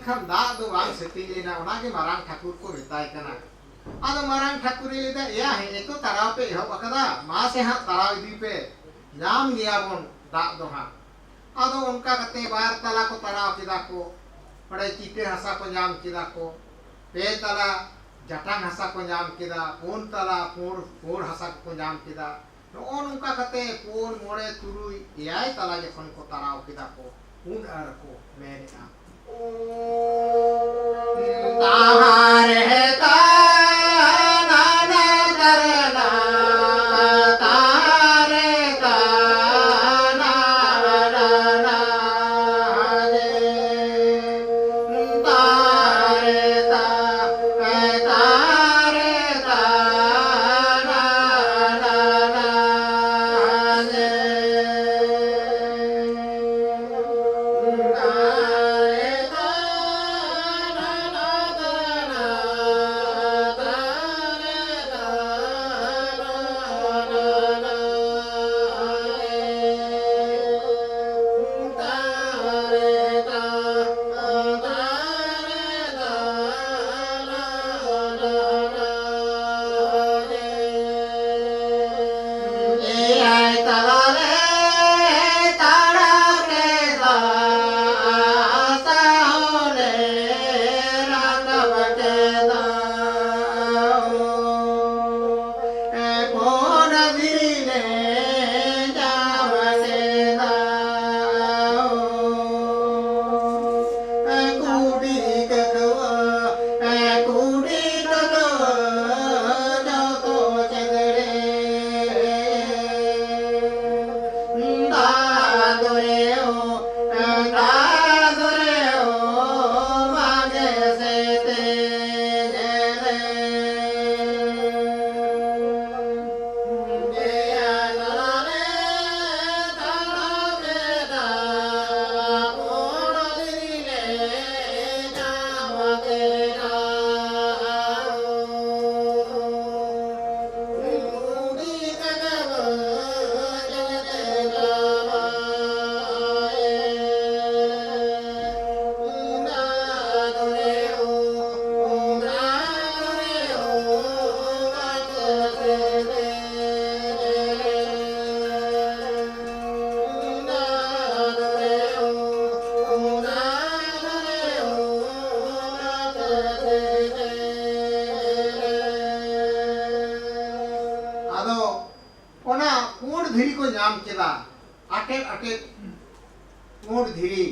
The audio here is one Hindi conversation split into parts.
एनखान दा दो बांग सेटिंग लेना उनागे मारांग ठाकुर को मेताय कना आदो मारांग ठाकुर लेदा या हे एको ताराव पे एहब अकदा मा से हा ताराव इदी पे नाम गया बोन दा दो हा आदो उनका कते बार तला को ताराव किदा को पड़े चीटे हसा को नाम किदा को पे तला जटांग हसा को नाम किदा पून तला पूर हसा को नाम किदा नोन उनका कते पून मोड़े तुरुई याय तला जखन को ताराव किदा को पून अर को मेरे ताहारे ता नाना करना तारे ता नाना ना तारे ता धीरी को नाम केदा आटे आटे मोड़ धीरी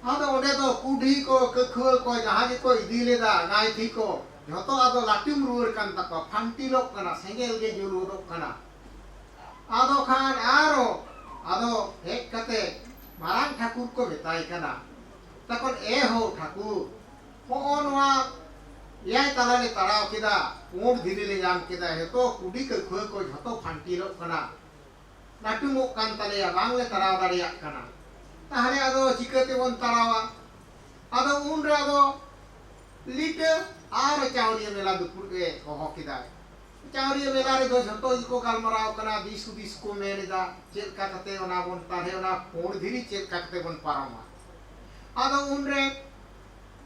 आदो ओडे तो कुडी को कखुआ को जहां को इदी लेदा नाय थी को जतो आदो लाटिम रुवर कान तको फांटी लोक कना सेंगेल गे जुरु दो कना आदो खान आरो आदो हेक कते मारांग ठाकुर को बेताय कना तकोन ए हो ठाकुर होनवा याय तलाले तराव केदा मोड़ धीरी ले नाम केदा हेतो कुडी कखुआ को जतो फांटी लोक कना नाटुमोक कान तलेया बांगले तराव दाड़िया कना ताहले आदो चिकाते बन तरावा आदो उनरे आदो लिटे आर चावलिया मेला दुपुर के होहो किदा चावरिया मेला रे दो झतो को गालमराव कना दिस हुदिस को मेनेदा चेक का कते ओना बोन ताहे ओना कोण धीरी चेक का कते बोन पारामा आदो उनरे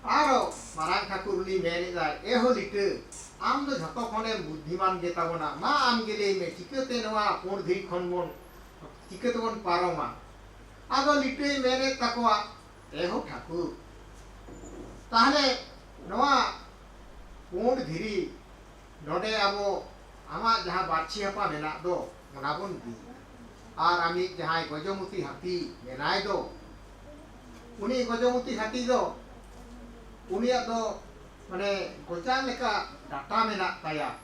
आरो मारांग ठाकुर उनी मेनेदा एहो लिटे आम दो झतो खने बुद्धिमान गेता बोना मा आम गेले में चिकते नवा कोण धीरी खन बोन चिकते बोन पारामा आदो लिटे मेने तकवा एहो ठाकुर ताहले नवा कोण धीरी नोडे आबो आमा जहाँ बाछी हपा मेना दो मनाबन दी आर आमी जहाँ गजमुती हाथी मेनाय दो उनी गजमुती हाथी दो उनिया दो माने गोचान लेका डाटा मेना ताया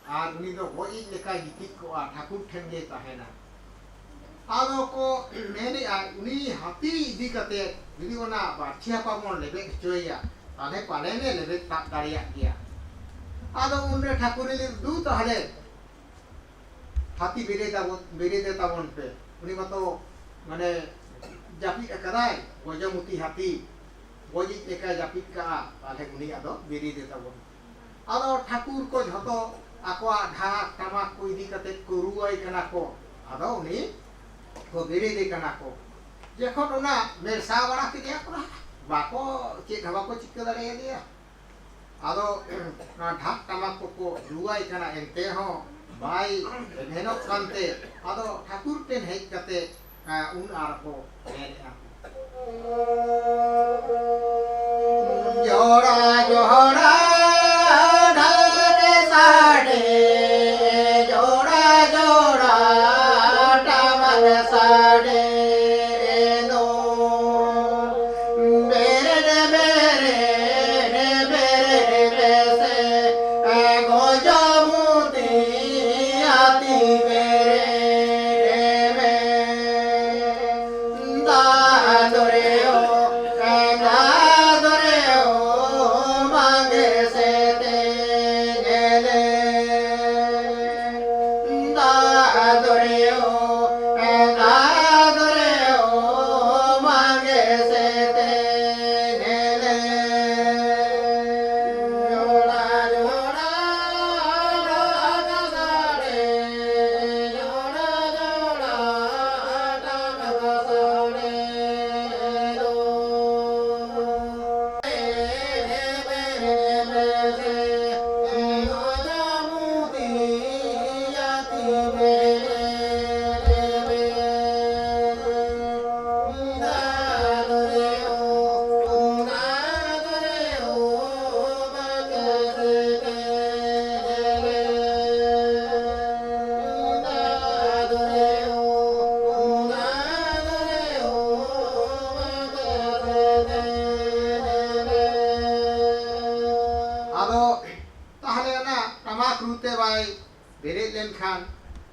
आर उनी दो गोई लेका गितिक को ठाकुर ठेन गे ताहेना आदो को मेने उनी हाथी इदी कते यदि ओना बाछी हपा मन लेबे चोया ताले पाले ने लेबे ताक दाड़िया गया आदो उनरे ठाकुर ले दू ताहले हाथी बेरे देता बन पे उनी मतो माने जापी अकदाय गजमुती हाथी गजी लेका जापी का ताले उनी आदो बेरे देता बन आदो ठाकुर को झतो आकोआ ढाक टमाक को इदी कते को रुआई कना को आदो उनी को बेरे दे कना को जखन ओना मेरसा बड़ा किया को बाको चे घबा को चिक्का दाड़े दिया आदो ना ढाक टमाक को रुआई कना एनते हो बाई मेहनत कांते आदो ठाकुर टेन हेज कते उन आरको मेनेआ जोड़ा जोड़ा ढाक साडे जोड़ा जोड़ा टमक साडे दो मेरे से गोजमुती बेरे लेनखान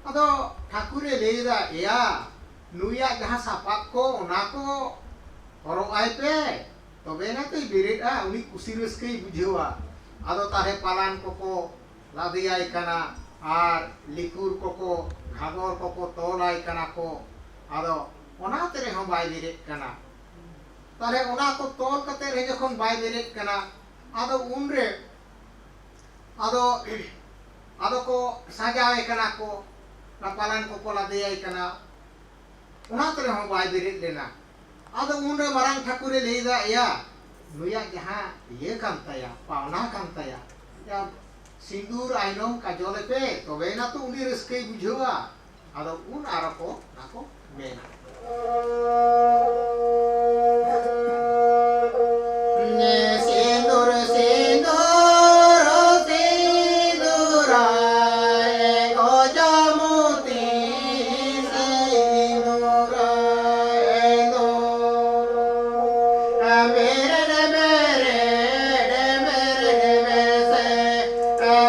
अदो ठाकुरे लेदा या नुया जहाँ सापाक को ओना को हरो आय पे तबे ना तो बेरेदा उनी कुसी रस्कई बुझेवा आदो ताहे पालान को लादियाय कना आर लिकुर को घागोर को तोलाय कना को आदो ओना तेरे हम बाय बेरेद कना ताले ओना को तोल कते रे जखन बाय बेरेद कना आदो उनरे आदो आदो को साजावे कना को पालान को लादियाय कना ओना तेरे हम बाय बेरेद लेना आदो उनरे मारांग ठाकुरे लेदा या नुया जहाँ ये कांताया पावना कांताया या सिंदूर आइनोम काजोले पे तबे ना तो उनी रस्कई बुझेवा आदो उन आरको नाको मेना सिंदूर सिंदूर सिंदूराय गजमुती सिंदूराय दो मेरे से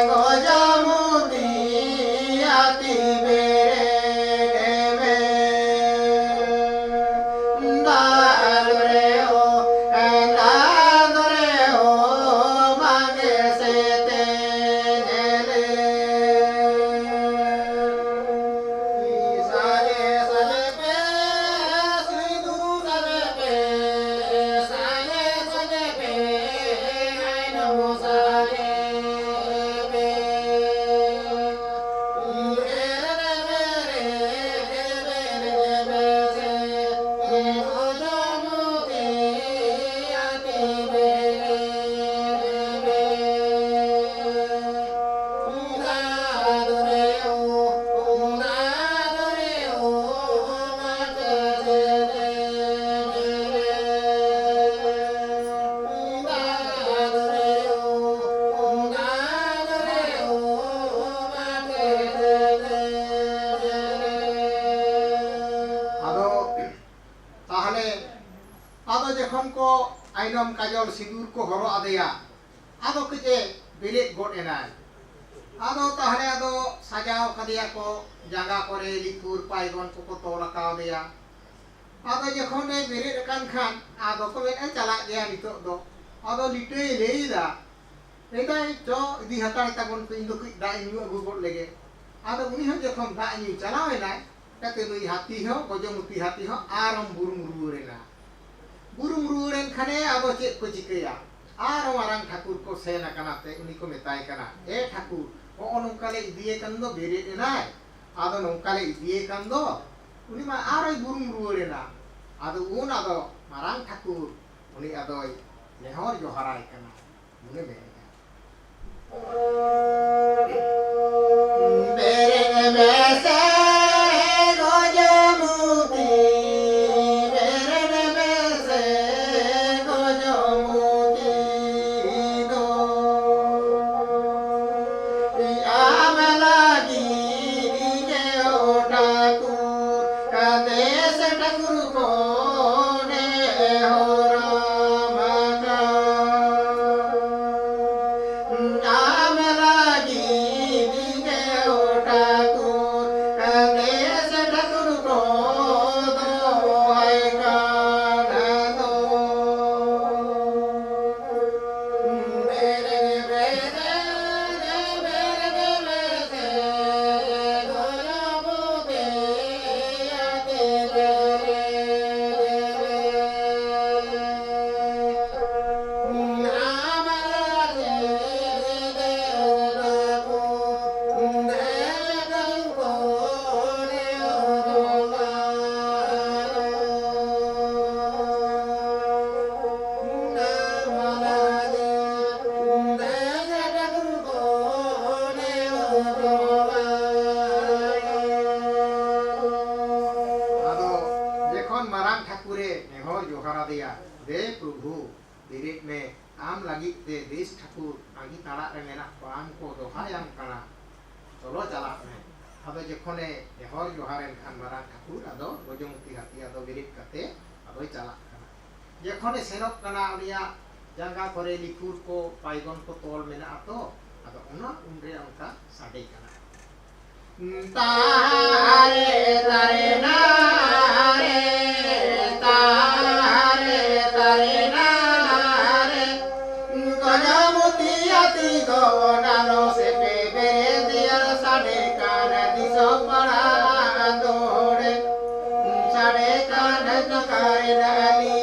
गजमुती आती मेरे में जखन को आइनम काजल सिंदूर को हरो आदेया आदो कजे बेलेट गोट एनाय आदो ताहले आदो सजाव कदिया को जांगा करे लिकुर पाइगन को तोल कावदेया आदो जखन ए बेलेट कान खान आदो को बेन चला गया नितो दो आदो लिटे लेइदा एदा जो इदी हतार ताबन को इंदो कुछ दा इनु अगु गोट लेगे आदो उनी हम जखन दा इनु चलाव एनाय कते नुई हाथी हो गजमुती हाथी हो आरम बुरुम रुरेना बुरुम रुरेन खाने आदो चेक को चिकया आर मारांग ठाकुर को सेना कनाते उनी को मेताय कना ए ठाकुर ओ नोंकाले इदिए कान दो बेरेट एनाय आदो नोंकाले इदिए कान दो उनी मा आरोय बुरुम रुरेना आदो उन आदो मारांग ठाकुर उनी आदोय नेहर जोहाराय कना उनी मेरेगा बेरे में से दे प्रभु दिरित में आम लगी दे देश ठाकुर आगी ताड़ा रे मेना को आम को दोहायाम कना चलो चला में अबे जखने नेहर जोहारेन खान मारांग ठाकुर आदो गजमुती हाथी आदो बिरित कते आदो चला कना जखने सेनक कना उनिया जांगा करे लिकुर को पाइगन को तोल मेना तो आदो उना उनरे उनका साडे कना तारे तारे ना रे तारे तारे ना रे गजमुती हाथी को डालो से बेबे दिया साडे कान दिसो पड़ा दौड़े साडे कान जकारे डाली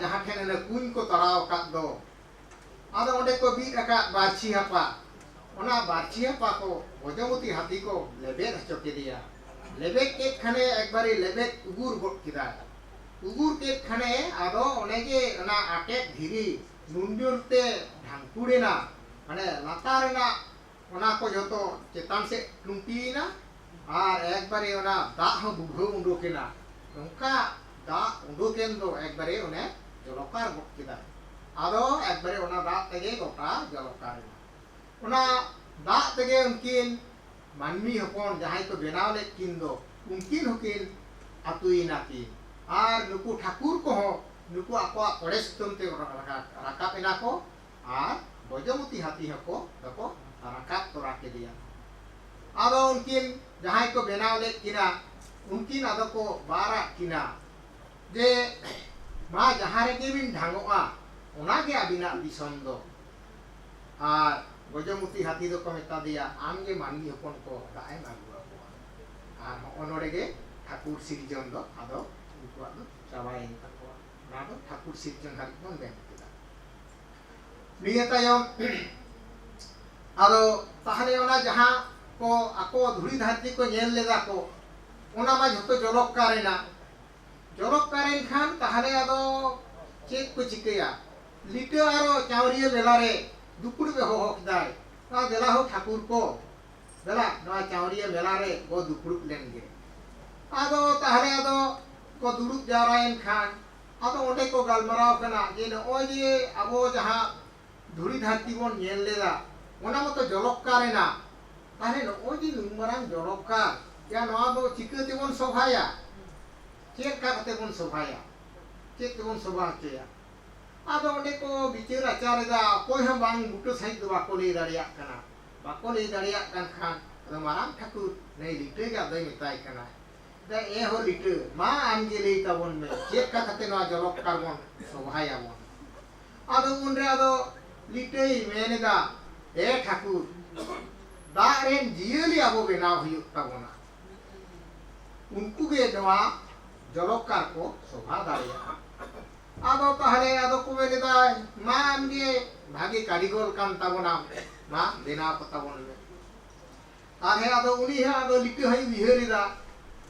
जहाँ ठेन कुन को तराव का दो आदो ओंडे को बीट अका बारछी हपा ओना बारछी हपा को गजमुती हाथी को लेबेद हचो केदिया लेबेद के खने एक बारी लेबेद उगुर गोट किदा उगुर के खने आदो ओने जे ओना आटे धीरी नुंडुरते ढांकुड़ेना माने लातारेना ओना को जतो चेतान से टुंटीना और एक बारी ओना दाग हो बुघो उंडोकेना नोंका दा उंडोकेन दो एक बारी ओने जलकार गोट किदा आदो एक बारी ओना दाग तेगे गोटा जलकार ओना दाग तेगे उनकिन मानमी हपन जहां को बेनाव ले किन दो उनकिन हकिन आतुइना की और नुकु ठाकुर को हो नुकु आको पड़ेस्तम ते राकाप एना को और गजमुती हाथी हको दको राकाप तोरा के दिया आदो उनकिन जहां को बेनाव ले किना उनकिन आदो को बारा किना जे मा जहां रे के बिन ढांगोआ ओना के अबिना दिसम दो और गजमुती हाथी दो को मेता दिया आम के मानवी हपन को दाए मागुआ और ओनोरे के ठाकुर सिरजन दो आदो उनको आदो चाबाइन तको ना दो ठाकुर सिरजन हारि बन बेन किदा निये तायम आदो ताहले ओना जहां को आको धुरी धरती को नेल लेदा को ओना मा झतो जलक्कारेना जलक्कारेन खान ताहले आदो चेक को चिकया लिटे आरो चावरिया बेलारे दुपुड़ बे हो किदाय ना देला हो ठाकुर को बेला नवा चावरिया बेलारे गो दुपुड़ लेनगे आदो ताहले आदो को दुरुप जारायन खान आदो ओंडे को गलमराव कना जे नओय जे आबो जहां धुरी धरती बोन नेल लेदा ओना मतो जलक्कारेना ताहले नओय जे नुमरांग जलक्कार या नवा दो चिकते बोन सभाया चेक का कते बोन सभाया चेक बोन सभा चेया आदो ओंडे को बिचार आचारेदा कोई हम बांग बुटो सहित बाको ले दाड़िया कना बाको ले दाड़िया कन खान आदो मारांग ठाकुर नै लिटे गा दई मिताय कना दा ए हो लिटे मा आमगे ले ताबोन में चेक का कते नवा जलक्कार बोन सभाया बोन आदो उनरे आदो लिटे मेनेदा ए ठाकुर दारेन जियली आबो बेनाव हुयुक ताबोना उनको गे नवा जलक्कार को शोभा दाड़िया आदो ताहले आदो को बेलेदा मा आमगे भागे कारीगर कान ताबोना मा बेनाव को ताबोन में आरे आदो उनी है आदो लिटे हई बिहेरिदा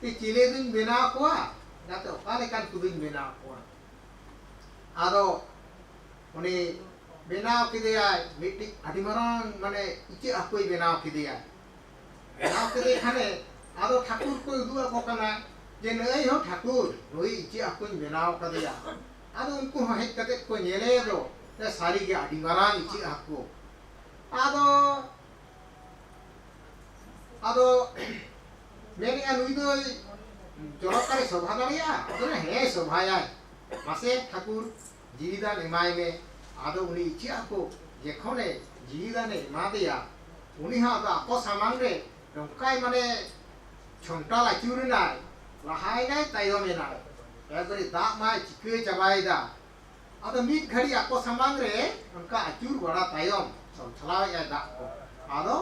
कि चिले दिन बेनाव कोआ जाते ओकाले कान कुदिन बेनाव कोआ आदो उनी बेनाव किदेयाय मिट्टी आदि मारांग माने इचे आकोई बेनाव किदेयाय बेनाव किदे खाने आदो ठाकुर को उदुआ को कना जे नई हो ठाकुर नई इचे आकोई बेनाव कदेया आदो उनको हेज कते को नेले दो ते सारी के आदि मारांग इचे आको आदो आदो मेरे अनुई दो जलक्कारे शोभा दाड़िया आदो हे शोभाया मासे ठाकुर जीविदान एमाय में आदो उनी इचे आको जेखोने जीविदाने एमादेया उनी हा आदो आको सामांग रे नंकाय माने छंटा लाचुरनाय लाहायनाय तायमेनाय एगरी दाग माय चिके चाबायदा आदो मिट घड़ी आको सामांग रे उनका आचुर बड़ा तायम संचलाय दाग को आदो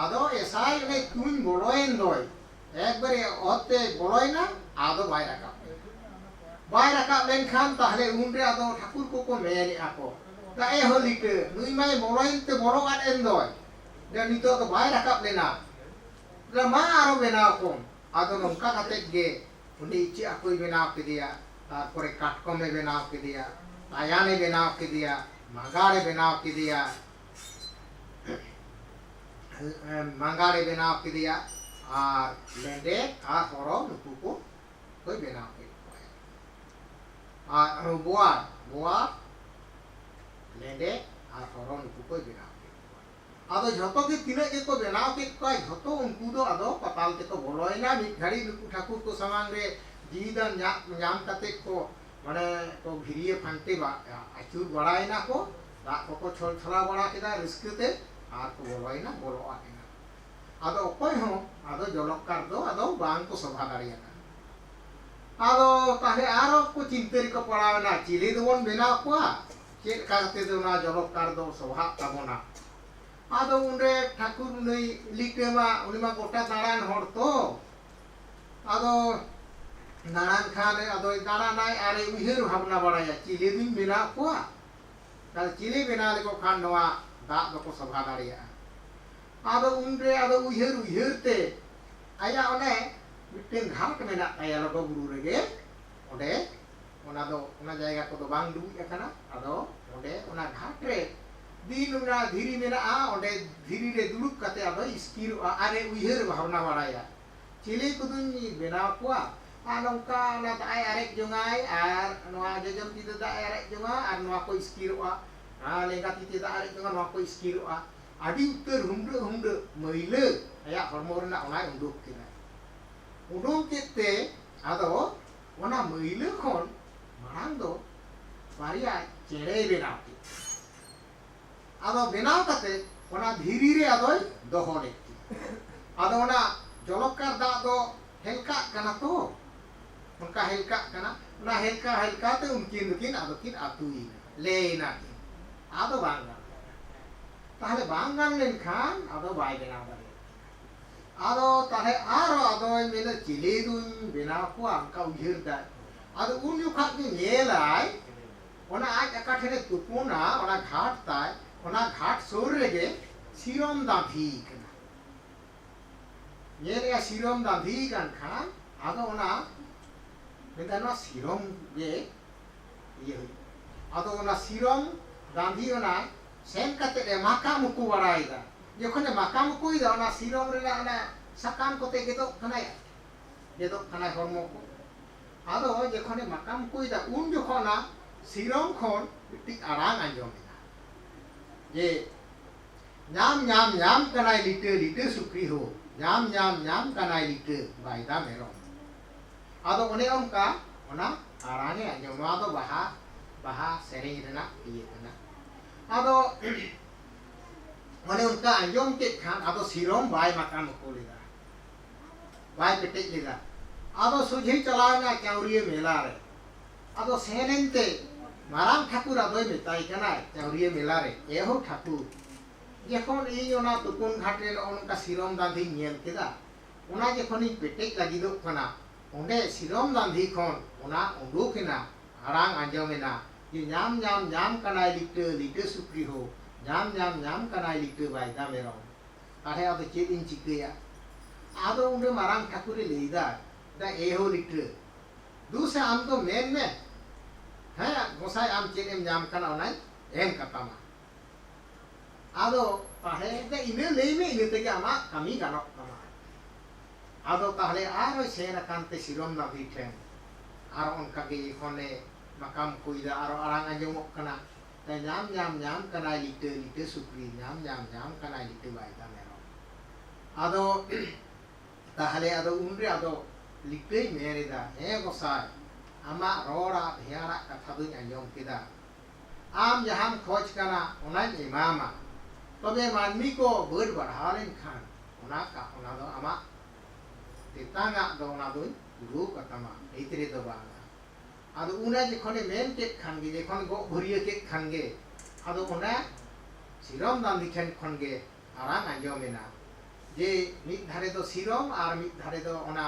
आदो एसाय ने तुन बोलोयन दोय एकबारे ओते बोलोयना आदो बाय राका लेनखान ताहले उनरे आदो ठाकुर को मेनि आको दा ए होलिटे नुई माय बोलोयन ते बोरो आद एन दोय दे नितो तो बाय राका लेना दा मा आरो बेनाव को आदो नंका काते गे उनी इचे आकोई बेनाव किदिया तारपरे काटकोमे बेनाव किदिया तायाने बेनाव किदिया मांगारे बेनाव किदिया मांगारे बेनाव किदिया आर लेंडे आर हरो नुकु को कोई बेनाव के आर बोआ लेंडे आर हरो नुकु कोई बेनाव के आदो झतो के तिने के को बेनाव के कोई झतो उनको दो आदो पताल ते को बोलोयना मिट घड़ी नुकु ठाकुर को सामांग रे जीविदान जाम कते को माने को भिरिये फांटे बा आचुर बड़ायना को दा को छोल छला बड़ा केदा रिस्कते आर को बोलोयना बोलो आकेना आदो कोई हो आदो जलक्कार दो आदो बांग को शोभा दाड़िया आदो ताहे आरो को चिंतरी को पड़ावना चिली दोन बेनाव कोआ चेक करते दो ना जलक्कार दो शोभा ताबोना आदो उनरे ठाकुर नई लिटेमा उनिमा गोटा दाड़ान हर तो आदो दाड़ान खाने आदो दाड़ानाय आरे उहिर भावना बड़ाया चिली दिन बेनाव कोआ ताल चिली बेनाव को खान नवा दाग दो को शोभा दाड़िया आदो उनरे आदो उहिर ते आया ओने मिटेन घाट मेना आया लगे बुरु रेगे ओंडे ओना दो ओना जायगा को दो बांग दुबुज अकाना आदो ओंडे ओना घाट रे दिन ओना धीरी मेना ओंडे धीरी रे दुलुप कते आदो स्किर आरे उहिर भावना बड़ाया चिली कुदुन बेनाव कोआ आ नंका ओना दाय आरेक जोंगाय आर नोआ जजम ती दा आरेक जोंगा आर नोआ को स्किरवा आ लेंगा ती दा आरेक जोंगा नोआ को स्किरवा आदि उत्तर हुंडे मैले आया हरमो रेना ओना उंडुक केना उंडुक केते आदो ओना मैले खन मारांग दो बारिया चेड़े बेनाव के आदो बेनाव कते ओना धीरी रे आदो दोहो लेती आदो ओना जलक्कार दा दो हेलका कना तो उनका हेलका कना ओना हेलका ते उनकिन आदो किन आतुई लेना आदो बांगा ताहले बांगान लेनखान आदो बाय बेनाव दाड़िया आदो ताहे आरो आदो मेले चिले दुन बेनाव को अंका उहिर दा आदो उन युखा के नेलाय ओना आज अकाठे रे तुपुना ओना घाट ताय ओना घाट सोर रेगे सिरम दाभी कना nyere sirom dandi kan khan ado ona bedana sirom ge ye ado ona sirom dandi ona sen kate de maka muku waraida jokhone maka muku ida ona sirom rena ona sakam kote gedok kana ya gedok kana hormo ko ado jokhone maka muku ida un jokhona sirom khon tik arang anjom ye nyam kanai lite sukri ho nyam kanai lite baida merom ado one onka ona arane anjom ado baha sering rena iye kana ado one onka anjom ke khan ado sirom bai makan ko leda bai petek leda ado sujhi chalana chauriye mela re ado senente marang Thakur adoy metai kana chauriye mela re eho Thakur जखन इन ओना तुकुन घाट रे ओनका सिरम दांधी नेल केदा ओना जखन इ पेटेक लागिदो कना ओंडे सिरम दांधी खन ओना उडुकेना आरांग आंजमेना जे ᱧᱟᱢ कनाय लिटे सुक्री हो ᱧाम कनाय लिटे बायदा मेरो ताहे आदो चेद इन चिकया आदो उंडे मारांग ठाकुरे लेदा दा एहो लिटे दूसे आम तो मेन में है गोसाय आम चेद एम ᱧाम कना ओनाय M कतामा ado tahe de ine leime ine tege ama kami ganok tama ado tahle aro sena kante sirom na bithen aro onka ge khone makam kuida aro arang anjomok kana ta nyam kana lite sukri nyam kana lite baida mero ado tahle ado unre ado lite merida e gosai ama rora bhiara katha duñ anjom kida am jaham khoj kana onai imama तबे मानमी को बड़ बढ़ा लेन खान ओना का ओना दो आमा तेतांगा दो ओना दो गुरु कतमा इतरे दो बांगा आदो उना जखने मेन के खान गे जखन गो भरिया के खान गे आदो ओना सिरम दान दिखन खन गे आराम आंजमेना जे मिद धारे दो सिरम आर मिद धारे दो ओना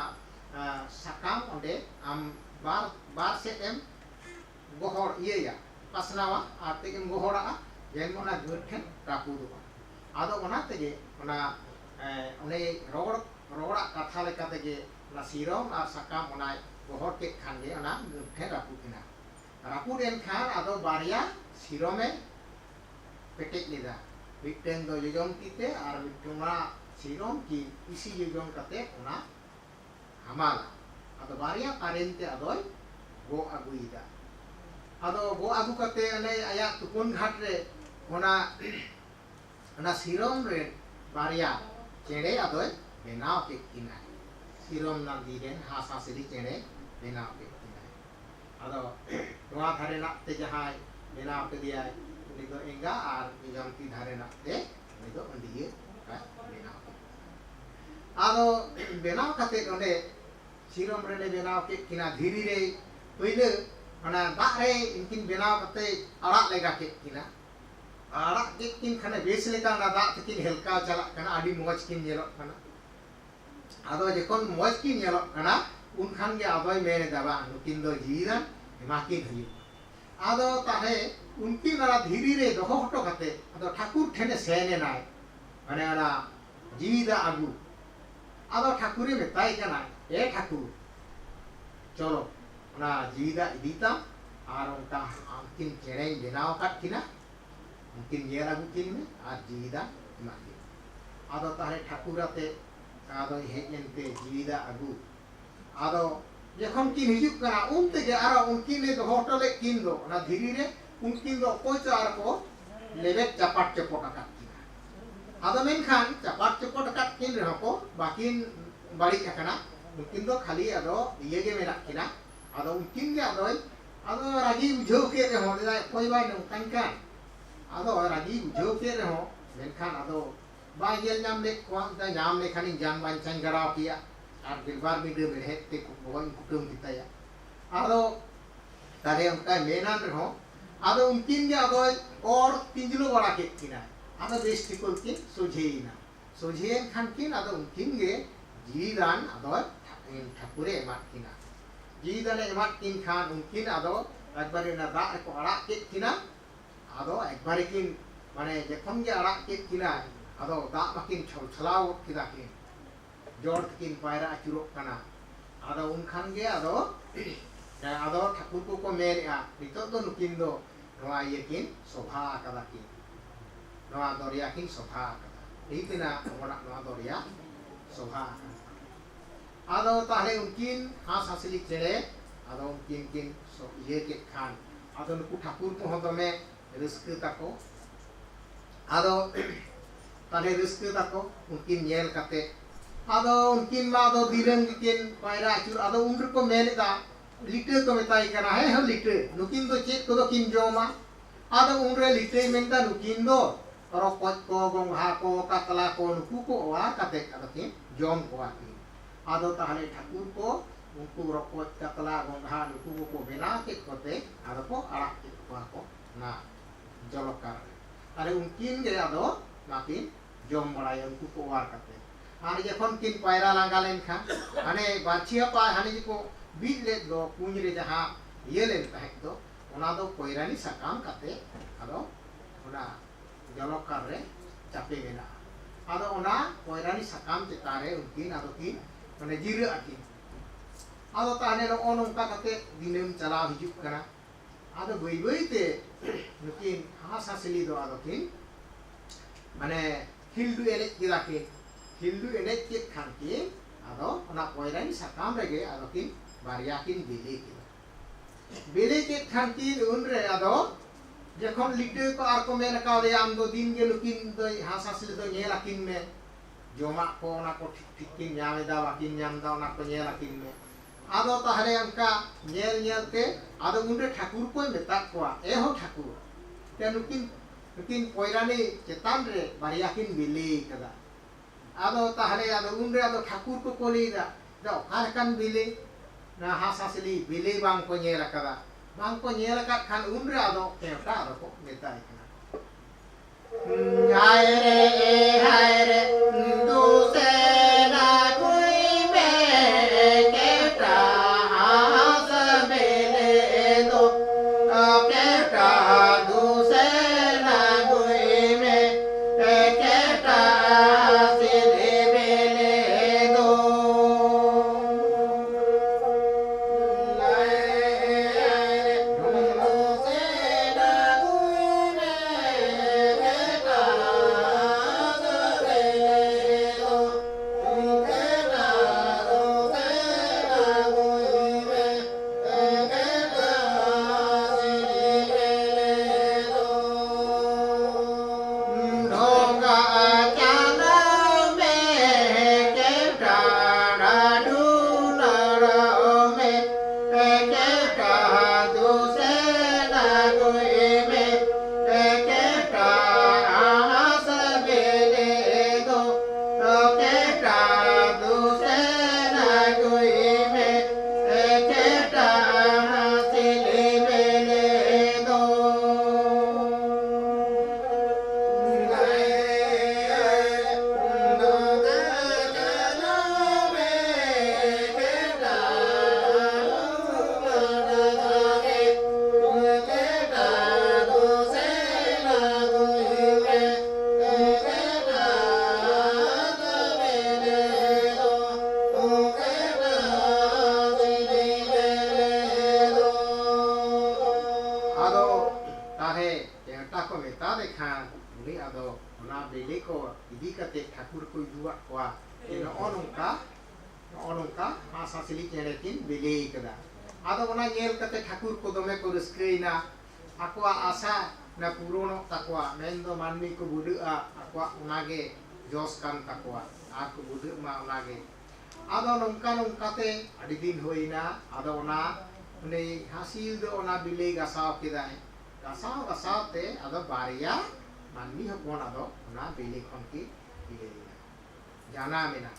साकाम ओंडे आम बार से एम गोहर इया पासनावा आर तेगेम गोहरा जेन ओना गुरठन रापुदो आदो ओना तेगे ओना ओने रोड़ा कथा लेका तेगे ओना सिरम आर साकाम ओना गोहर के खानगे ओना गुरठन रापुदिना रापुदेन खान आदो बारिया सिरमे पेटेक लेदा मिटटेन दो योजन कीते आर मिटुना सिरम की इसी योजन कते ओना हमाला आदो बारिया कारेनते आदो गो अगुइदा आदो गो अगु कते अने आया तुकुन घाट रे ओना सिरम रे बारिया चेड़े आदो बेनाव के किना सिरम नंदी रे हासा सिरी चेड़े बेनाव के किना आदो नोआ धारे नाते जहाय बेनाव के दिया उनी दो एंगा आर निजमती धारे नाते उनी दो अंडिये का बेनाव के आदो बेनाव कते ओने सिरम रे बेनाव के किना धीरी रे पहिले ओना दाग रे इनकिन बेनाव कते आड़ा लेगा के किना आड़ा के किन खने बेस लेका ना दाग तकिन हेलका चला कना आडी मोज किन नेलो कना आदो जखन मोज किन नेलो कना उन खान गे आदोय मेने दाबा नुकिन दो जीरान एमाकिन हयु आदो ताहे उनकिन ना धीरी रे दोहो हटो कते आदो ठाकुर ठेने सेने नाय माने ओना जीदा आगु आदो ठाकुरे मेताय कना ए ठाकुर चलो ओना जीदा इदीता आर उनका आमकिन चेड़े बेनाव काट किना उनकिन येर आगु किन में आर जीदा एमाकिन आदो ताहे ठाकुराते आदो हेजनते जीदा आगु आदो जखन किन हिजुक कना उन तेगे आरो उनकिन ने दो होटले किन दो ओना धीरी रे उनकिन दो कोइचो आर को लेबे चपाट चपट काट किना आदो मेनखान चपाट चपट काट किन रे को बाकिन बाड़ी कना उनकिन दो खाली आदो इये गे मेना किना आदो उनकिन गे आदो रागी बुझाव के रे हो कोई बाय नंकान कान आदो रागी बुझाव के रे हो मेनखान आदो बाय गेल नाम ले को नाम ले खानी जान बांचान गराव किया आर बिलबार मिडे मेहेत ते को बोन कुटुम किताया आदो तारे उनका मेनान रे हो आदो उनकिन गे आदो और तिंजलो बड़ा के किना आदो बेस तिकुल किन सोझेन खान किन आदो उनकिन गे जीदान आदो ठाकुरे एमात किना जीदाने एमात किन खान उनकिन आदो एकबारे ना दाग को आड़ा के किना आदो एकबारे किन माने जखन गे आड़ा के किना आदो दाग माकिन छलछलाव किदा किन जोड़ किन पायरा अचुरोक कना आदो उनखान गे आदो आदो ठाकुर को मेनआ नितो दो नुकिन दो नोआ ये किन सोभा आकादा किन नोआ दरिया किन सोभा आकादा इतना ओना नोआ दरिया सोभा आदो ताहे उनकिन हास हासिली चेड़े आदो उनकिन किन ये के खान आदो नुकु ठाकुर को दमे रिस्क ताको आदो ताहे रिस्क ताको उनकिन नेल काते आदो उनकिन मा आदो दिरन किन पायरा अचुर आदो उनर को मेनदा लिटे को मेताई कना है हम लिटे नुकिन दो चेक को दो किन जोमा आदो उनरे लिटे मेनदा नुकिन दो रॉपच को गोंघा को कातला को नुकु को वा काते आदो किन जोम को आकी आदो ताहले ठाकुर को उनको रॉपच कातला गोंघा नुकु को बेना के कोते आदो को आड़ा के को ना जलकार अरे उनकिन गे आदो नाकिन जोम बड़ाय उनको को वार काते आने जखन किन पायरा लांगा लेनखा आने बाछिया पा हानि को बीज ले दो कुंज रे जहां ये लेन ताहे दो ओना दो कोयरानी सकाम काते आदो ओना जलकार रे चापे मेना आदो ओना कोयरानी सकाम चेतारे उनकिन आदो किन माने जिरे आकिन आदो ताने नो ओनोंका काते दिनेम चलाव हिजुक कना आदो बई बई ते नुकिन हासासिली दो आदो किन माने हिलदु एने किराके हिलदु एने के खान की आदो ओना कोयरानी सकाम रेगे आदो किन बारिया किन बेले के खान की उन रे आदो जखन लिटे को आर को मेन का दे आम दो दिन के लुकिन दो हासासिली दो नेला किन में जोमा को ओना को ठीक ठीक किन यामे दा वाकिन याम दा ओना को नेला किन में आदो ताहले अंका नेल नेल ते आदो उन रे ठाकुर को मेता कोआ ए हो ठाकुर ते नुकिन कोयरानी चेतान रे बारिया किन बेले कदा आदो ताहले आदो उन रे आदो ठाकुर को कोली दा दा ओकारकान बेले ना हासासिली बेले बांग को नेला कदा बांग को नेला का खान उन रे आदो केवटा आदो को मेता इकना हाय रे दूसे ना कोई में केवटा हास बेले दो केवटा दूसे ना कोई में केवटा सिले बेले दो ठाकुर को जुआ कोआ नोंका हासासिली चेड़े किन बेले कदा आदो ओना नेल कते ठाकुर को दमे को रस्कैना आकोआ आशा ना पूरण ताकोआ मेनदो मानमी को बुडुआ आकोआ ओनागे जोस कान ताकोआ आर को बुडु मा ओनागे आदो नोंका नोंकाते अडी दिन होइना आदो ओना उनी हासिल दो ओना बिले गासाव केदाय गासाव ते आदो बारिया मानमी हपन आदो ओना बिले खन की जाना मेना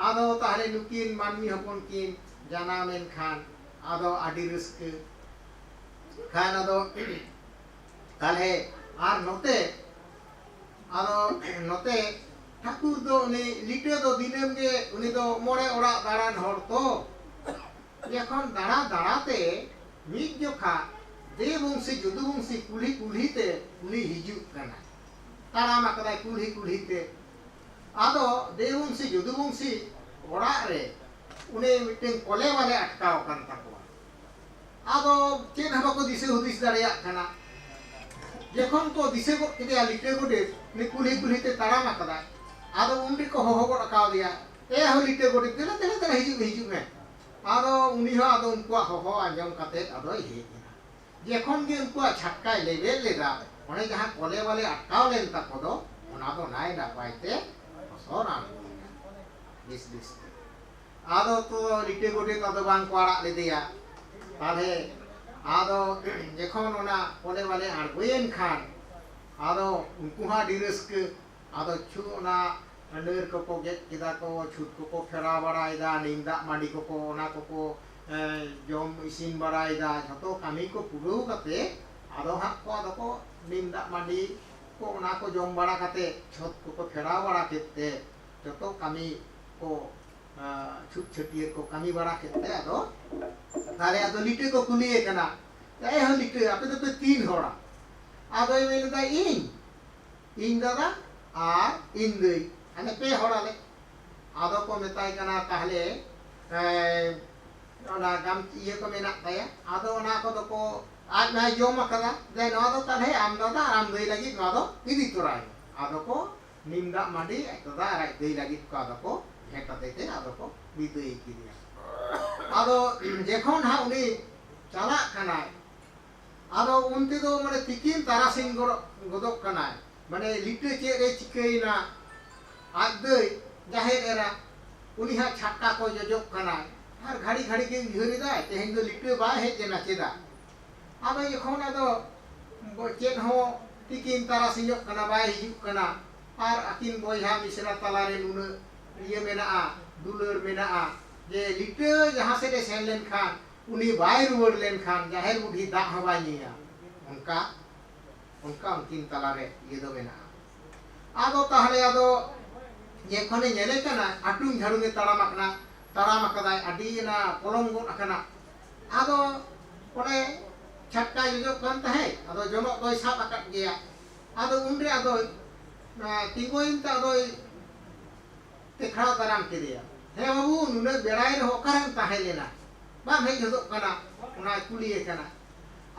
आदो ताहले नुकिन मानमी हपन किन जाना मेन खान आदो आडी रिस्क खान आदो ताहले आर नोते आदो नोते ठाकुर दो उनी लिटे दो दिनेम गे उनी दो मोड़े ओड़ा दाड़ान हर तो यखन दाड़ा दाड़ाते मिद जोखा दे बंशी जुदु बंशी कुली कुली ते उनी हिजुक कना ताराम आकदाय कुली कुली ते ado Dewungsi Judubungsi orak re une miting kole wale atkau kan takwa ado cen haba ko dise hudis dareyak kana jekon ko dise ko kede alite ko de ni kuli kuli te taram akada ado undi ko hoho ko akau dia holite ko de tela hiju me ado uni ho ado unku hoho anjom kate ado he jekon ge unku chhatkai level leda one jaha kole wale atkau len takodo ona do nai na paite osora bis ado to lite ko de ado bang ko arak ledeya ताले आदो जेखोन ओना कोले वाले आड़गोयेन खान आदो उनको हा डिरस के आदो छु ओना अंडर को गेट किदा को छुट को फेरा बड़ाइदा निंदा मांडी को ओना को जोम इसिन बड़ाइदा जतो कामी को पुरु कते आदो हा को निंदा मांडी को ओना को जोम बड़ा कते छत को फेरा बड़ा केते जतो कामी को छुट छटियर को कामी बड़ा केते आदो ताले आदो लिटे को कुलिए कना हो लिटे आपे तो 3 होड़ा आदो मेनदा इन दादा आ इन दई अने पे होड़ा ले आदो को मेताय कना ताहले ओना गाम इये को मेना ताया आदो ओना को तो को आज ना जोम कदा दे नो दो ताले आम दादा आम दई लगी नो दो इदी तोराय आदो को निमदा मांडी दादा राय दई लगी को आदो को हेटा देते आदो को बिदई किरिया आदो जेखोन हा उनी चाला कनाय आदो उनते दो माने तिकिन तारासिन गोदक कनाय माने लिटे चे रे चिकैना आज दई जाहेर एरा उनी हा छक्का को जजक कनाय हर घड़ी घड़ी के घिरी दा तेहेन दो लिटे बा हे जेना चेदा आदो जेखोन आदो चेन हो तिकिन तारासिन जक कना बाय हिजुक कना आर अकिन बोयहा मिसरा तलारे नुन ये मेना दुलर मेना जे लिटे जहाँ से सेन लेन खान उनी बाय रुवर लेन खान जाहेर बुढ़ी दा हवानिया उनका उनकिन तलारे ये दो मेना आदो ताहले आदो ये खने नेले कना आटुं झाड़ू में ताराम अकदाय अडी ना पोलम गोट अकना आदो ओने छक्का जो कन तहे आदो जनो दोय साब अकट गया आदो उनरे आदो तिगोइन ता आदो तेखड़ा ताराम के दिया हे बाबू नुने बेड़ाई रे होकरन ताहे लेना बा हे जदो कना उना कुलिए कना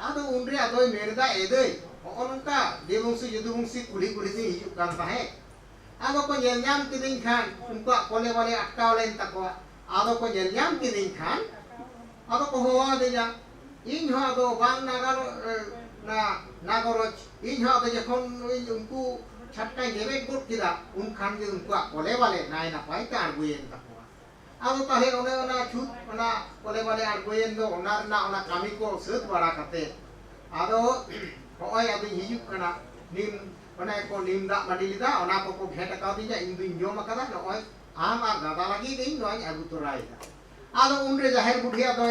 आदो उनरे आदो मेरदा एदई ओनका देवंशी जदुवंशी कुली कुली से हिजु कान ताहे आदो को नेलयाम किदिन खान उनको कोले वाले अटकाव लेन तकवा आदो को नेलयाम किदिन खान आदो को होवा देया इन हो आदो बांग नागरोच इन हो आदो जखन उनको छटका नेबे गोट किदा उन खान के उनको कोले वाले नाय ना पाई का आड़गुयेन तकवा आदो ताहे ओने ओना छुट ओना कोले वाले आड़गुयेन दो ओना ना ओना कामी को सेत बड़ा कते आदो होय आदो हिजुक कना निम ओना को निम दा मडिलिदा ओना को भेट का दिया इन दिन जोम कदा नोय आम आ दादा लगी दिन नोय आगु तोराइदा आदो उनरे जाहेर बुढ़ी आदो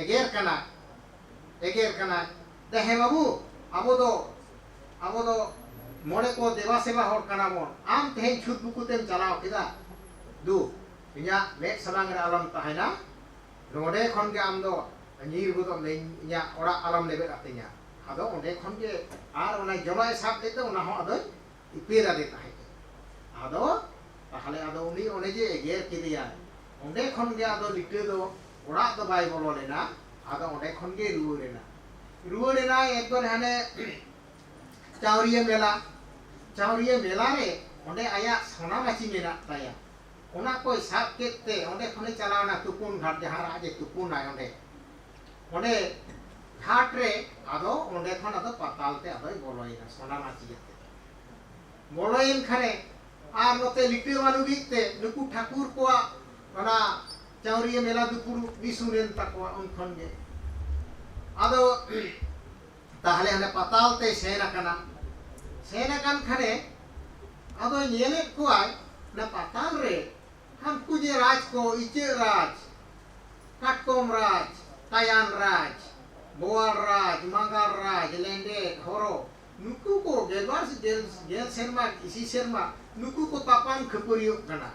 एगेर कना देहे बाबू आबो दो मोड़े को देवा सेवा होड़ कना मोन आम तेहेन छुट बुकु तेम चलाव किदा दु इया मेट सलांग रे आलम ताहेना नोडे खन के आम दो नीर गुदो ने इया ओड़ा आलम लेबे अतिया आदो ओंडे खन के आर ओना जमाय साब देते ओना हो आदो इपेरा दे ताहे आदो ताहले आदो उनी ओने जे एगेर किदिया ओंडे खन के आदो लिटे दो ओड़ा दो बाय बोलो लेना आदो ओंडे खन के रुवरेना एक बार हाने चावरिया मेला रे ओंडे आया सोना माची मेना ताया ओना कोई साब केते ओंडे खने चलावना तुपुन घाट जहां राजे तुपुन आय ओंडे घाट रे आदो ओंडे खन आदो पतालते आदो बोलोइना सोना माची जते बोलोइन खने आर नोते लिटे वालु बिकते नुकु ठाकुर कोआ ओना चावरिया मेला दुपुरु बिसुरेन तकवा उन खन गे आदो ताहले हने पतालते सेना कन खने आदो नेले कोआय ना पताल रे हम कुजे राज को इचे राज काटकोम राज तायान राज बोआल राज मंगल राज लेंडे घोरो नुकु को गेल सेरमा इसी सेरमा नुकु को तापान खपरियो कना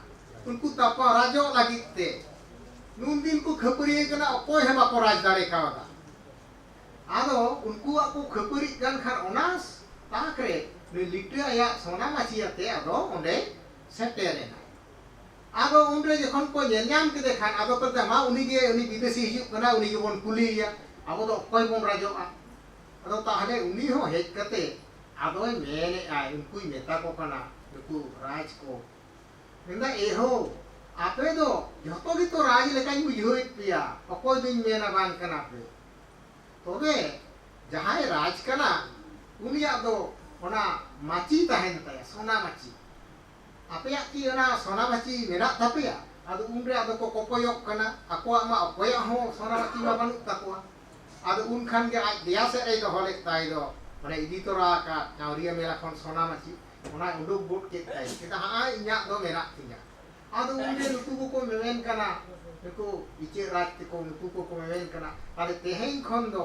उनको तापा राजो लागिते नुन दिन को खपरियो कना अकोय हे बाको राज दारे कावदा आदो उनको को खपरि गन खार ओनास ताकरे लिटे आया सोना माचियाते आदो ओंडे सेटेरेना आदो उनरे जखन को नेलनाम के देखा आदो को मा उनी विदेशी हिजुक कना उनी के बन कुलिया आबो दो कोई बन राजोआ आदो ताहले उनी हो हेज कते आदो मेने आय उनको नेता को कना उनको राज को निंदा एहो आपे दो जतो गी तो राज लेकाई बुझोइत पिया अकोय दिन मेना बांग कना पे तोबे जहां राज कना उनिया दो ओना माची तहन ताया सोना माची आपे की ओना सोना माची मेना तापिया आदो उनरे आदो को कोकोयक कना अकोआ मा अकोया हो सोना माची मा बानु ताकोआ आदो उन खान के आज दिया से ए दोहले ताई दो माने इदी तोरा का चावरिया मेला खन सोना माची ओना उडुक बुट के ताई केता हा इnya दो मेना तिnya आदो उनरे नुकु को मेवेन कना नुकु इचे राज को नुकु को मेवेन कना आले तेहेन खन दो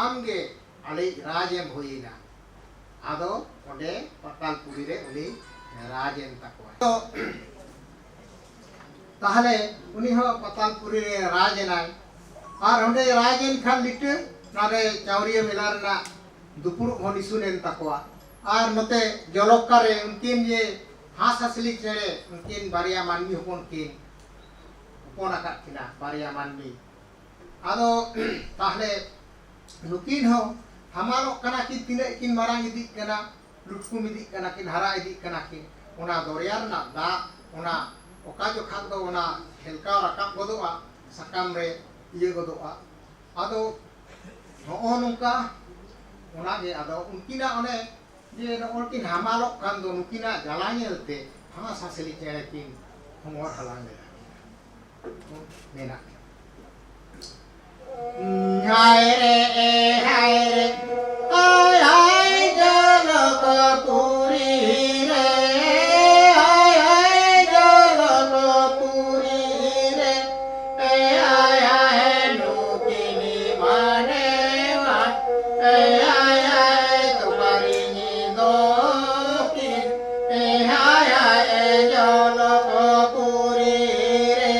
आमगे आले राजेम होइना आदो ओंडे पतालपुरी रे उनी राजेन ताको तो ताहले उनी हो पतालपुरी रे राजेनाय आर ओंडे राजेन खान लिटे नारे चावरिया मेला रना दुपुरु होनिसुनेन ताकोआ आर नते जलक्का रे उनकिन ये हास हसली चेड़े उनकिन बारिया मानवी होपन किन होपन आकाद किना बारिया मानवी आदो ताहले नुकिन हो हमारो कना किन तिने किन मारांग इदी कना लुटकुम इदी कना किन हरा इदी कना किन ओना दरिया रना दा ओना ओका जो खाद दो ओना हेलका राकाब गदोआ सकाम रे इये गदोआ आदो हो नुका ओना गे आदो उनकिना ओने जे उनकिन हमालो कान दो नुकिना जलानेलते हां सासली चेड़े किन हमर हलांग मेना हाय रे हाय रे हाय हाय जलकपुरी रे हाय हाय जलकपुरी रे हाय हाय नुकिनी माने वा हाय हाय तुम्हारी नींदो की हाय हाय जलकपुरी रे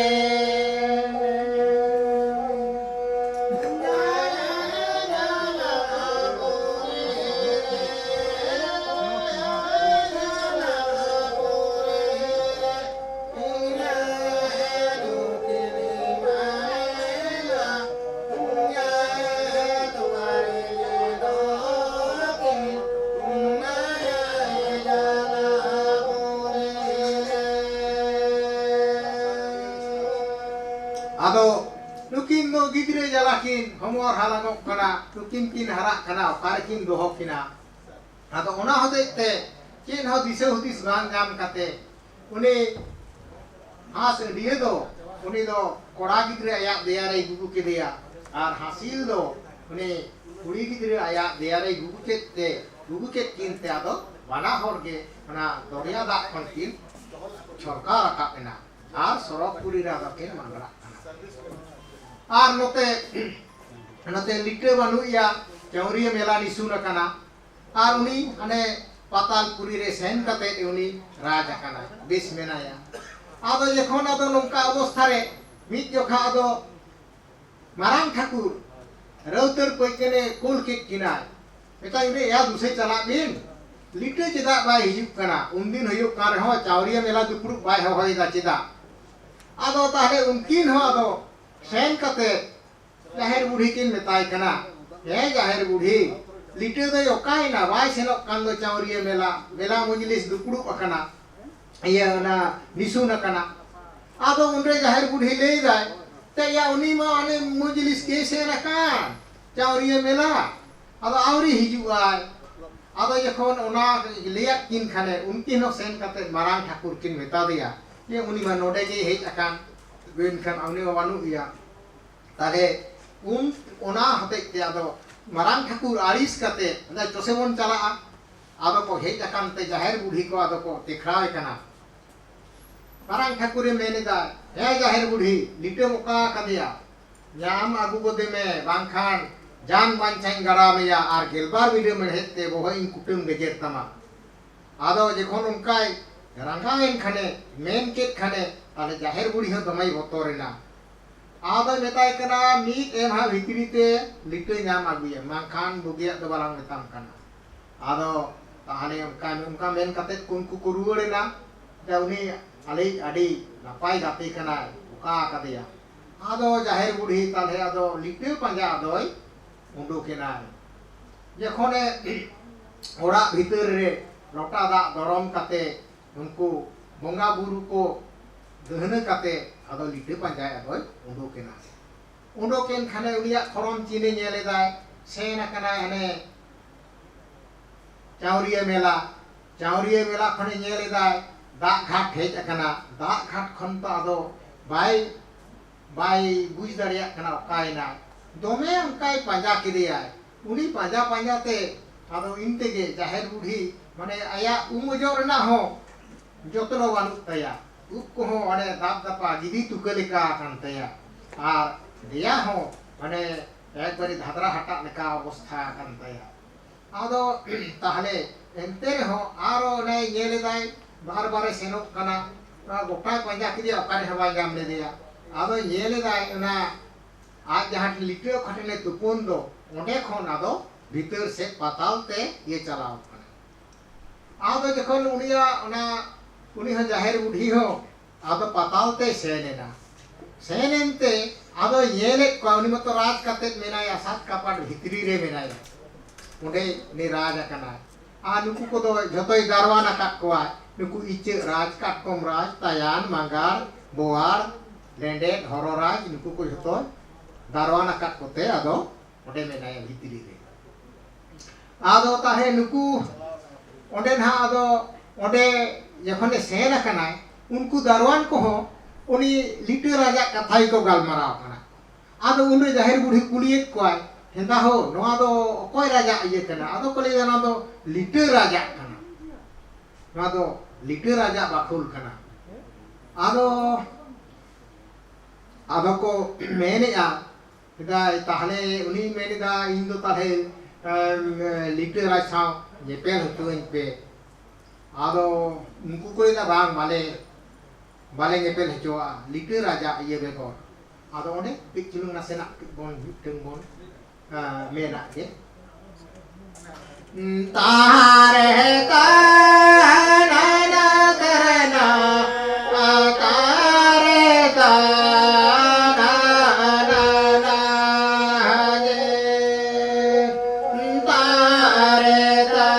आदो नुकिन दो गिद्रे जलाकिन हमर हालांगक कना नुकिन किन हरा कना ओकारकिन दोहो किना आदो ओना होतेते किन हो दिसे हुदिस बांग जाम काते उनी हास दिए दो उनी दो कोड़ा गिद्रे आया देयारे गुगु के दिया आर हासिल दो उनी कुड़ी गिद्रे आया देयारे गुगु के किन ते आदो बाना होरगे ओना दरिया दा खन किन छरका राकाबेना आर सरकपुरी रा दा किन मांगरा आर नोते नोते लिटे बानुया चावरिया मेला निसुन कना आर उनी अने पतालपुरी रे सेन कते उनी राज कना बेस मेनाया आदो जखन आदो नोंका अवस्था रे मित जोखा आदो मारांग ठाकुर रौतर पैकेने कोल के किना एता इबे या दुसे चला बिन लिटे चेदा बाय हिजुक कना उनदिन हयुक कान हो चावरिया मेला दुपुरु बाय होयदा चेदा आदो ताहे उनकिन हो आदो सेन कते जाहेर बुढ़ी किन मेताय कना हे जाहेर बुढ़ी लिटे दो ओकायना बाय सेनक कान दो चावरिया मेला मजलिस दुपुरु अकना ये ना निसुन कना आदो उनरे जाहेर बुढ़ी ले जाय ते या उनी मा अने मजलिस के सेन कान चावरिया मेला आदो आवरी हिजुआय आदो जखन ओना लेया किन खाने उनकिन हो सेन कते मारांग ठाकुर किन मेता दिया ये उनी मा नोडे गे हेज अकान बेन खान आउनी बानु इया ताले उन ओना हते के आदो मारांग ठाकुर आरिस कते ना चोसेबन चला आदो को हेज अकान ते जाहेर बुढ़ी को आदो को देखराय कना मारांग ठाकुर मेनेदा हे जाहेर बुढ़ी लिटे मोका कदिया याम आगु गोदे में बांखान जान बांचाइन गरामेया आर गेलबार वीडियो में हेते बोहइन कुटुम गेजेर तमा आदो जखन उनकाय रंगावेन खाने मेन केट खाने ताले जाहेर बुढ़ी हो दमाई बतोरेना आदो मेताय कना मीत एमहा भितरीते लिटे नाम आगुया मांखान बुगिया दो बालांग मेताम कना आदो ताहले उनका मेन कते कुनकु को रुवाड़ेना ᱡᱮ ᱩᱱᱤ ᱟᱞᱮ ᱟᱹᱰᱤ ᱱᱟᱯᱟᱭ ᱜᱟᱛᱮ ᱠᱟᱱᱟᱭ ᱚᱠᱟ ᱟᱠᱟᱫᱮᱭᱟ ᱟᱫᱚ ᱡᱟᱦᱮᱨ ᱵᱩᱰᱷᱤ ᱛᱟᱦᱞᱮ ᱟᱫᱚ ᱞᱤᱴᱟᱹ ᱯᱟᱸᱡᱟ ᱟᱫᱚᱭ ᱩᱰᱩᱠᱮᱱᱟᱭ ᱡᱚᱠᱷᱚᱱᱮ ᱚᱲᱟᱜ ᱵᱷᱤᱛᱟᱹᱨ ᱨᱮ ᱞᱚᱴᱟ ᱫᱟᱜ ᱫᱚᱨᱚᱢ ᱠᱟᱛᱮ ᱩᱱᱠᱩ ᱵᱚᱸᱜᱟ ᱵᱩᱨᱩ ᱠᱚ ᱫᱟᱹᱦᱱᱟᱹ ᱠᱟᱛᱮ ᱟᱫᱚ ᱞᱤᱴᱟᱹ ᱯᱟᱸᱡᱟᱭ ᱟᱫᱚᱭ ᱩᱰᱩᱠᱮᱱᱟ उडोकेन खाने उनिया खरम चीने नेलेदाय सेन कना हने चावरिया मेला खने नेलेदाय दाग घाट हेज अकना दाग घाट खन तो आदो बाय बुझ दरिया कना ओकायना दोमे उनकाय पांजा किदेयाय उनी पांजा ते आदो इनतेगे जाहेर बुढ़ी माने आया उमजो रना हो जतनो बानु तया उप को हो अने दाब दपा गिदी तुकलिका कान तया आर दिया हो माने एक बारी धादरा हटा लेका अवस्था कान तया आदो ताहले एंते हो आरो ने नेलेदाय बार बार सेनोक कना गोटा पांजा किदिया ओकारे हवा जाम ले दिया आदो नेलेदाय ना आज जहां लिटो खटने तुपुन दो ओंडे खन आदो भीतर से पाताल ते ये चलाव कना आदो जखन उनिया ओना उनी हो जाहेर बुढ़ी हो आदो पाताल ते सेनेना सेनेनते आदो येले कोनी मत राज कते मेनाया सात कपाट भितरी रे मेनाया ओंडे ने राज कना आ नुकु को दो जतोय दारवाना काकवा नुकु इचे राज काटकोम राज तायान मांगार बोआर लेंडेट हरोराज नुकु को जतो दारवाना काटकोते आदो ओंडे मेनाया भितरी रे आदो ताहे नुकु ओंडे ना आदो ओंडे जखने सेन कना उनको दारवान को हो उनी लिटो राजा कथाई को गालमाराव कना आदो उन जाहेर बुढ़ी कुलियत कोय हेंदा हो नोआ दो कोय राजा इये कना आदो कोले ना दो लिटो राजा कना नोआ दो लिटो राजा बाखुल कना आदो को मेनेआ दा ताहले उनी मेनेदा इन दो ताहे लिटो राजा जेपेल होतोइन पे आदो उनको कोई ना बांग बाले ngepel hejoa litu raja iye beko ado one pikchulung nasena bon tembon mena ke tare ta na na karna tare ta na na na je tare ta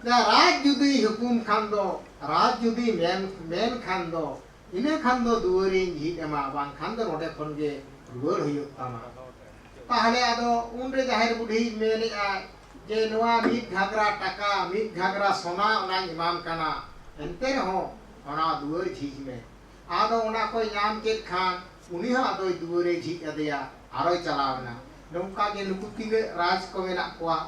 राज जुदी हुकुम खान जुदी मेन खान इने खान दुआरी झीट एमा बांग खान नोडे खन गे रुवार हुयुग तामा ताहले आदो उनरे जाहेर बुढ़ी मेनेआ जे नोआ मिद घागरा टाका मिद घागरा सोना ओना इमाम काना एंते रहो ओना दुआर झीज में आदो ओना कोई नाम केद खान उनी हो आदो दुआरे झीज अदेया आरोय चलावना नोंका गे नुकु तिंगे राज को मेना कोआ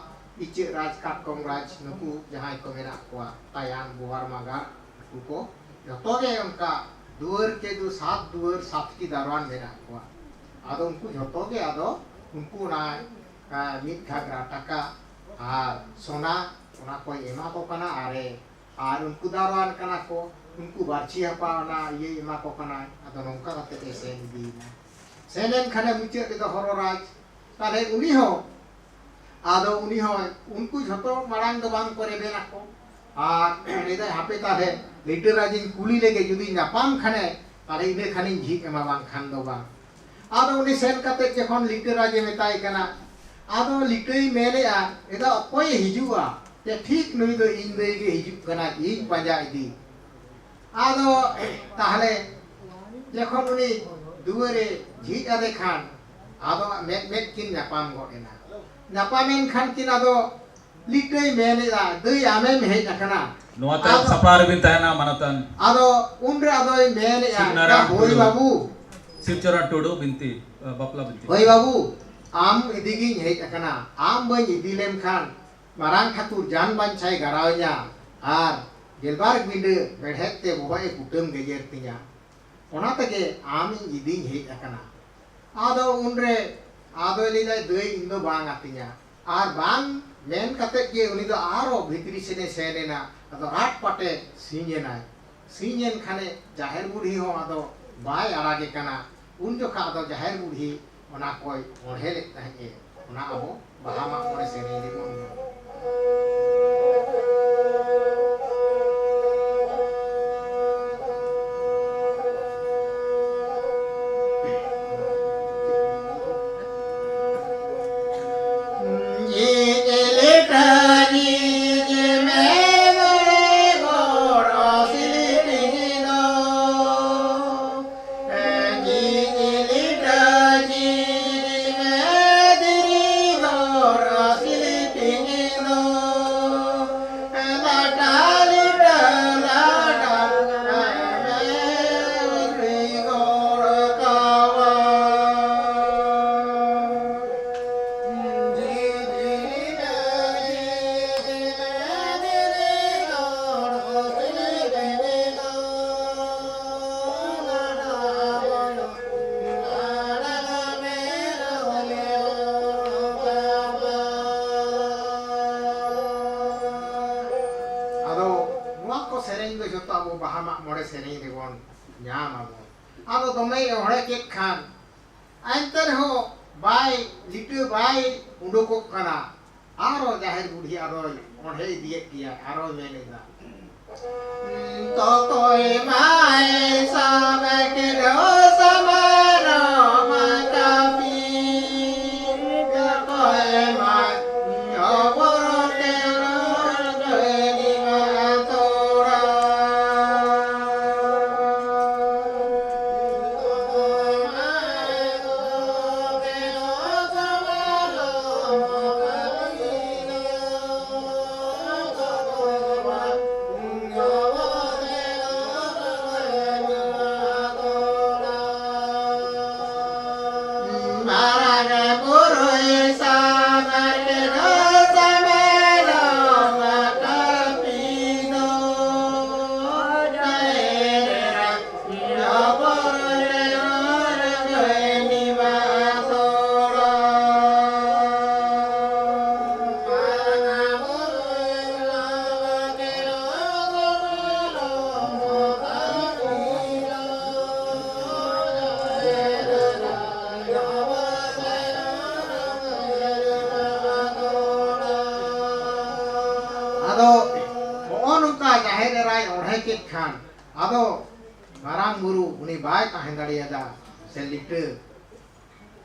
Icik Raj Katkong Raj nuku jahay ko menak kuwa Tayan Buhar Magar nuku joto ge onka duar ke du sat ki darwan menak kuwa ado unku joto ge ado unku na mid ghagra taka ar sona ona ko ema ko kana are ar unku darwan kana ko unku barchi apa ona ye ema ko kana ado nongka kate sen di senen khane mucet de horo raj tale uni ho ado uni ho unku joto marang do bang kore bena ko ar eda hape tale leader rajin kuli lege judi nyapam khane tale ine khane jhik ema bang khan do bang ado uni sen kate jokhon leader raje metai kana ado leader mele a eda okoy hijua te thik nui do in dei ge hijuk kana ing panja idi ado tahale jokhon uni duare jhik ade khan ado met kin nyapam go ena napamen khan kin ado likai mele da dei ame me akana nuata sapar bin tahna manatan ado unre ado mele ya hoi babu sipchara todo binti bapla binti hoi babu am idigi hei akana am bai idilem khan marang khatur jan banchai garawnya ar gelbar binde medhette bobai kutum gejer tinya ona tege am iding hei akana ado unre ado lida dei indo bang atinya ar bang men kate ge uni do aro bhitri sene senena ado rat pate sinyenai sinyen khane jaher budhi ho ado bai arage kana un jokha ado jaher budhi ona koi orhele tahe ona abo bahama ore sene ni mon ado domai ore kek khan antar ho bai litu bai undukok kana aro jaher budhi aro orhe diye kiya aro meneda to koi mai sabe ke ro samaro matapi to koi mai obor te ro gani ma tora khan ado marang guru uni bai tahen dariada selite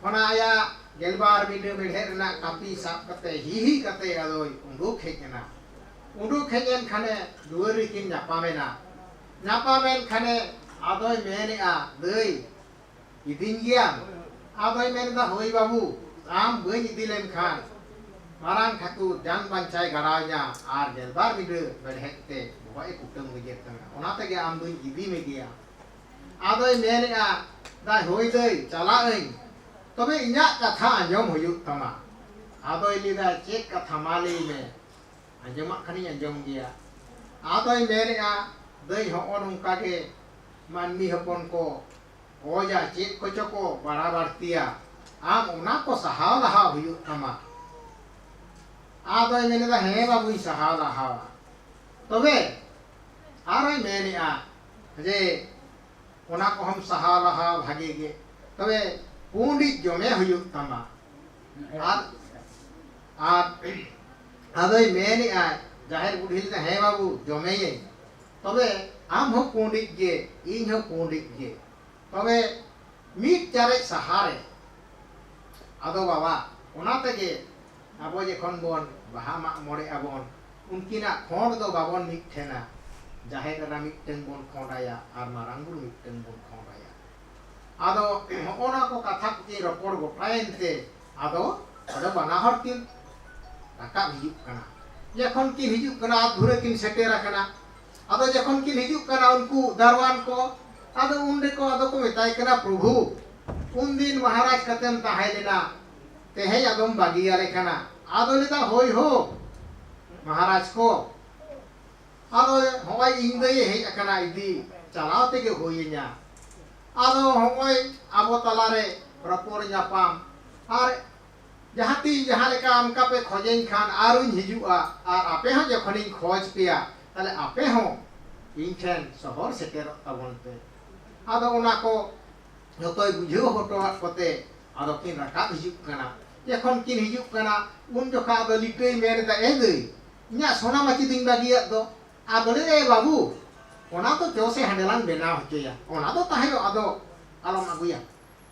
ona aya gelbar bide medher na kapi sap kate hihi kate ado unduk hejen khane duari kin nyapamen khane ado mene a dei idin giam ado mene da hoi babu am bai idilem khan marang khatu jan bancai garanya ar gelbar bide medhette boy kutung gejet ona tege am dui idi me gea adoi mene a dai hoi dei chala ei tobe inya katha anjom huyuk tama आदोय लिदा चेक कथा माले में आंजमा खनी आंजम गया आदोय मेरेगा दई हो उनका के मानमी हपन को ओजा चेक को चको बड़ा बढ़तिया आम उना को सहाव लहा हुई तमा आदोय मेने दा है बाबू सहाव लहा तबे आरोय मेने जे उना को हम सहाव लहा भागे गे तबे पूंडी जमे हुई तमा आदोय मेने जाहिर बुढ़िल है बाबू जमे ये तबे आम हो पूंडी गे इन हो पूंडी गे तबे मीट चारे सहारे आदो बाबा उना तगे आबो जखन बोन बाहा माग मोड़े आबोन उनकिना खोंड दो बाबोन मिठेना जाहिर रा मिटन बोन खोंडाया आर मारांगुर मिटन बोन खोंडाया आदो ओना को कथा की रपड़ गोटायनते आदो बना हर किन राकाब हिजुक कना जखन किन हिजुक कना धुरे किन सेटेरा कना आदो जखन किन हिजुक कना उनको दरबान को आदो उनडे को आदो को मेताय कना प्रभु उन दिन महाराज कतेम ताहे लेना तेहे आदम बागिया लेखना आदो लेता होय हो महाराज को आदो होय इंगदे हे कना इदी चलाते के होय냐 आदो होय आबो तलारे रपोर ᱧᱟᱯᱟᱢ आर जहाती जहां लेका हमका पे खोजेन खान आरुन हिजुआ आर आपे हो जखनिन खोज पिया ताले आपे हो इन ठेन शहर सेटेर ताबनते आदो उना को जतोय बुझाव हटोआत कोते आदो किन राकाब हिजुक कना जखन किन हिजुक कना उन जोखा आदो लिटै मेरे दा ए गई इया सोना माची दिन बागिया दो आदो ले बाबू ओना तो जोसे हंडेलान बेना होचया ओना तो ताहेलो आदो आलम आगुया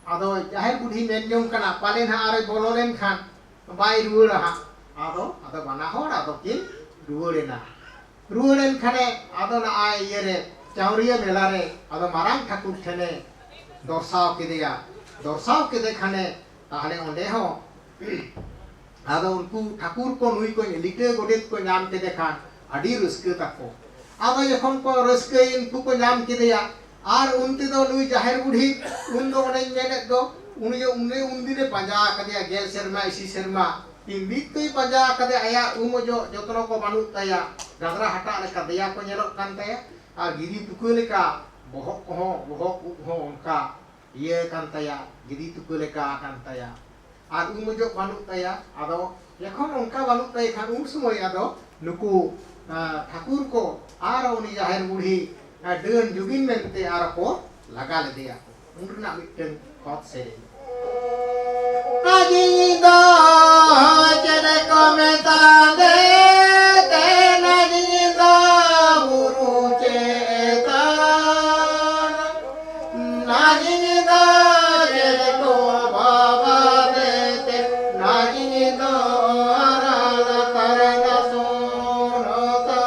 आदो जाहिर बुढ़ी मेन जों कना पालेन हा आरे बोलोलेन खान बाय रुवड़ा हा आदो बाना होड़ आदो किन रुवड़ेन खाने आदो ना आय येरे चावरिया मेला रे आदो मारांग ठाकुर ठेने दर्शाव केदे खाने ताहले ओंडे हो आदो उनको ठाकुर को नुई को लिटे गोडेत को नाम केदे खान आडी रस्के ताको आदो जखन को रस्के इनको को नाम केदेया आर उनते दो नुई जाहिर बुढ़ी उन दो ओने मेने दो उन जो उन्ने उनदिने पंजा कदिया गेल शर्मा इसी शर्मा इन बीत तो पंजा कदे आया उम जो जतनो को बानु ताया गदरा हटा लेका दया को नेलो कान ताया आर गिरी तुको लेका बोहक हो उनका ये कान ताया गिरी तुको लेका कान ताया आर उम जो बानु ताया आदो यखन उनका बानु ताया खान उन समय आदो नुकु ठाकुर को आर उनी जाहिर बुढ़ी डन जुगिन मेनते आर को लगा ले दिया उनना मिटन खत से आजी दो जने को मेता दे ते नजी दो गुरु चेता नजी दो जने को बाबा दे ते नजी दो आरा तरना सोनता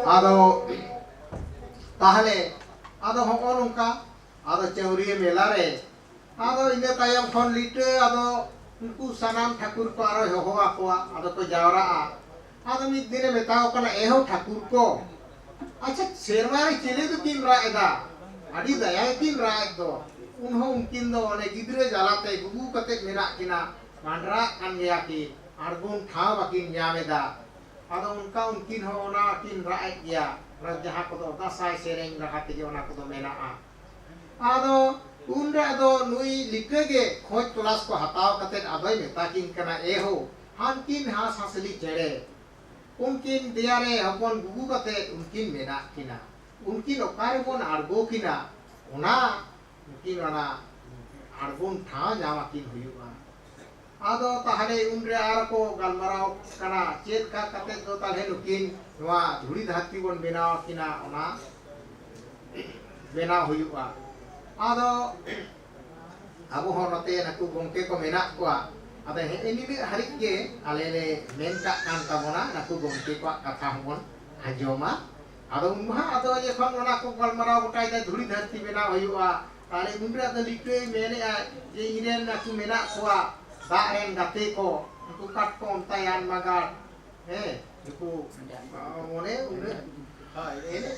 आदो ताहले आदो होको नोंका आदो चौरिया मेला रे आदो इने तायम खन लिटे आदो उनको सनाम ठाकुर को आरो होहो आकोआ आदो को जावरा आदो मिद दिने मेताओ कना एहो ठाकुर को अच्छा शेरवा रे चले तो किन रा एदा आडी दया किन रा दो unkin do ole gidre jalate gugu kate menak kina mandra kan gea ki argun tha bakin nyameda ado unkin ho ona kin raek ya rajaha ko dasai sereng rahate ge ona ko menaa ado unre ado nui likege khoj tulas ko hataw kate adoi metakin kana eho hankin has hasli chere unkin diare hapon gugu kate unkin menak kina unkin okare bon argo kina ona unkin ona argon tha nyamakin huyuga ado tahale unre arako galmarao kana chet ka kate do talhe nukin noa dhuri dhati bon benaw kina ona benaw huyuga ado abo honote naku gongke ko menak koa ado ini harik ge alele menka kan tabona naku gongke ko katha hon ajoma ado umha ado ye khon ona ko galmarao gotai da dhuri dhati benaw huyuga tale unre ado likre mene je iren naku menak koa Daen gate ko untuk kat ko tayan magar iku mone unre ini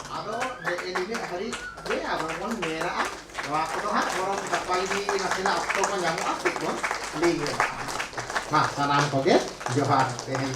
ado de ini hari de abang mera wa ko ha orang dapai di nasila to ko yang apik mon linge ma sanam ko ge johar tene